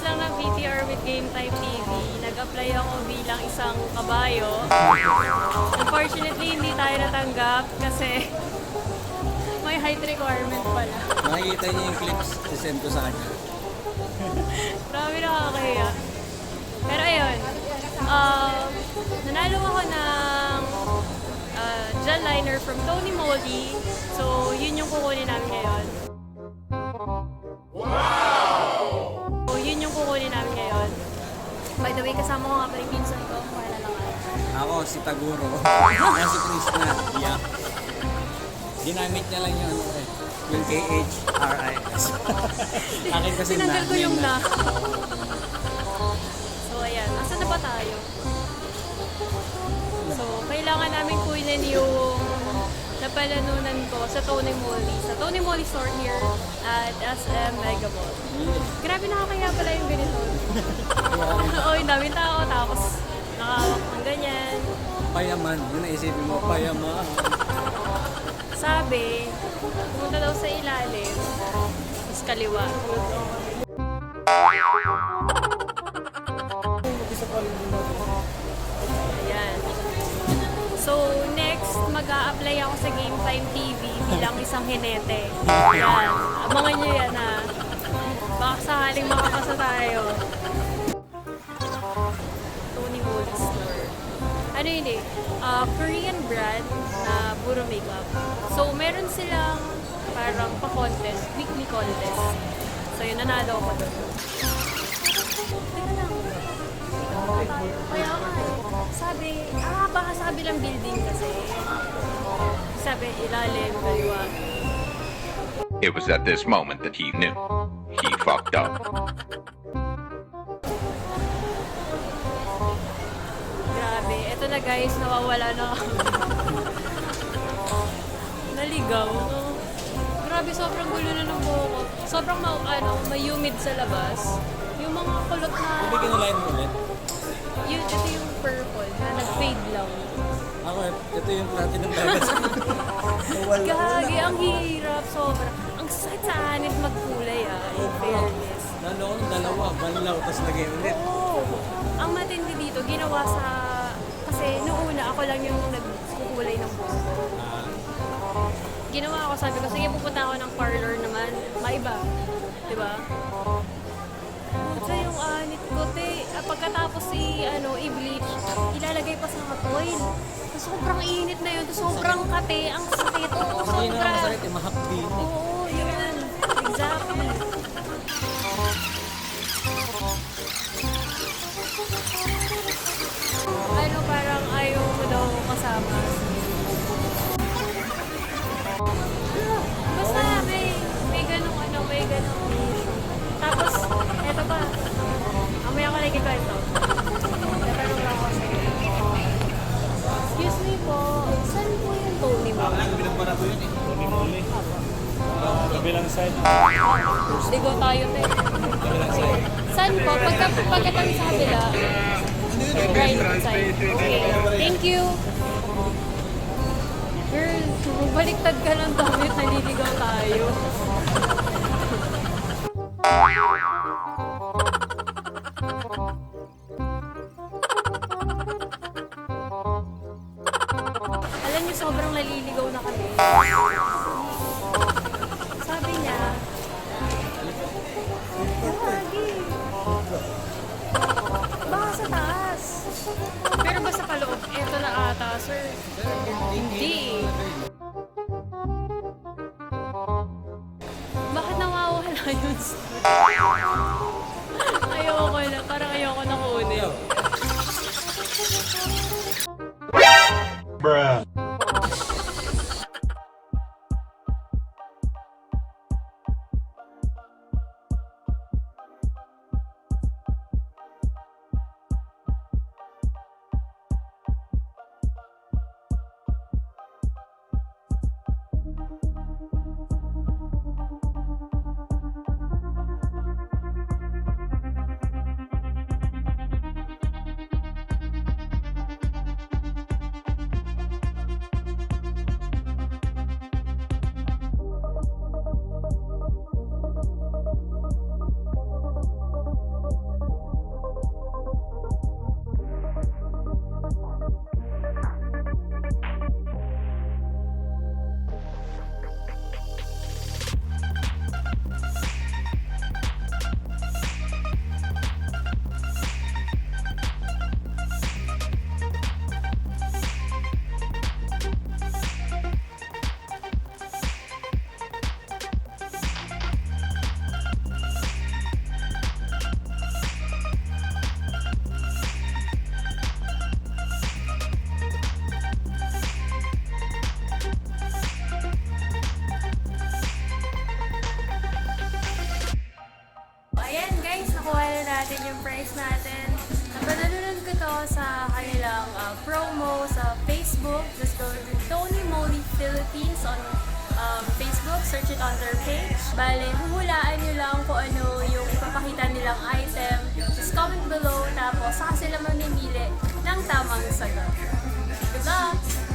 Kakatapos lang ng VTR with Game Time TV, nag-apply ako bilang isang kabayo. Unfortunately, hindi tayo natanggap kasi may height requirement pala. Makikita niyo yung clips, isend ko sa kanya. Grabe, nakakahiya. Pero ayun, nanalo ako ng gel liner from TonyMoly. So, yun yung kukunin namin ngayon. So, yun yung kukunin namin ngayon. By the way, kasama ko nga pala yung pinsan ko. Wala lang ako. Ako, si Taguro. Ako si Krishna. Yeah. Ginamit niya lang yung yung KHRIS. Akin kasi Tinanggal ko yung na. na. So, ayan. Asan na ba tayo? So, kailangan namin kunin yung napalanunan ko sa TonyMoly. Sa TonyMoly store here at SM Mega Mall. Grabe, nakakaya pala yung ganito. Oo, yung daming tao. Tapos, nakawak ng ganyan. Payaman. Yun naisipin mo, payaman. Sabi, pumunta daw sa ilalim. Tapos kaliwa. Ayan. So, next, mag-a-apply ako sa Game Time TV bilang isang hinete. Ayan. Abangan nyo yan, ha. Baka sakaling makapasa tayo. TonyMoly store. Ano yun eh? Korean brand na puro makeup. So, meron silang parang pa-contest, weekly contest. So, yun, nanalo ako doon. Teka lang. Kaya nga eh. Sabi, baka sa kabilang building kasi. Sabi, ilalim, kaliwa. It was at this moment that he knew. He fucked up. Grabe, eto na guys, nawawala na ako. Naligaw. Grabe, sobrang gulo na ng buhok ko. Sobrang may humid sa labas. Yung mga kulot na... Hindi kinulayan mo ulit. Ito yung purple na nag-fade lang. Ako, ito yung platinum dagas. Gagi, ang hirap, sobra. Ang sakit sa anit magkulay in fairness. Nalo, dalawa, banlaw, tapos lagay ulit. Oo. Ang matindi dito, ginawa sa... Kasi noong una, ako lang yung nagkukulay ng buhok ko. Ginawa ako, sabi ko, sige, pupunta ako ng parlor naman. Maiba. Diba? Puta yung anit ko, te. Pagkatapos i-bleach, ilalagay pa sa hot oil. Tapos sobrang init na yun. Tapos sobrang kate. Ang sakit. Oo, Hindi na sobra. masakit, mahapdi. Oo, yun. Exactly. Parang ayaw mo daw kasama. Basta may ganong issue. Tapos, eto pa. Mamaya ko lang ito. Natanong lang ako sa'yo. Excuse me po, saan po yung TonyMoly? Pinagbara ko yun eh. TonyMoly. Kabilang side. Ligaw tayo, te. Kabilang side. Saan po? Pagkatang sa kabila. Right side. Okay. Thank you. Girl, baliktad ka ng damit, naliligaw tayo. Alam niyo, sobrang naliligaw na kami. Sabi niya, Gagi. Baka sa taas. Pero basta paloob, eto na ata, sir. Hindi. Bakit nawawala yun, sir? Ayoko na, parang ayoko na kunin. Bruh. natin yung price natin. Napanalunan ko to sa kanilang promo sa Facebook. Just go to TonyMoly Philippines on Facebook. Search it on their page. Bale, huhulaan nyo lang kung ano yung ipapakita nilang item. Just comment below. Tapos, saka sila mamimili ng tamang sagot. Good luck!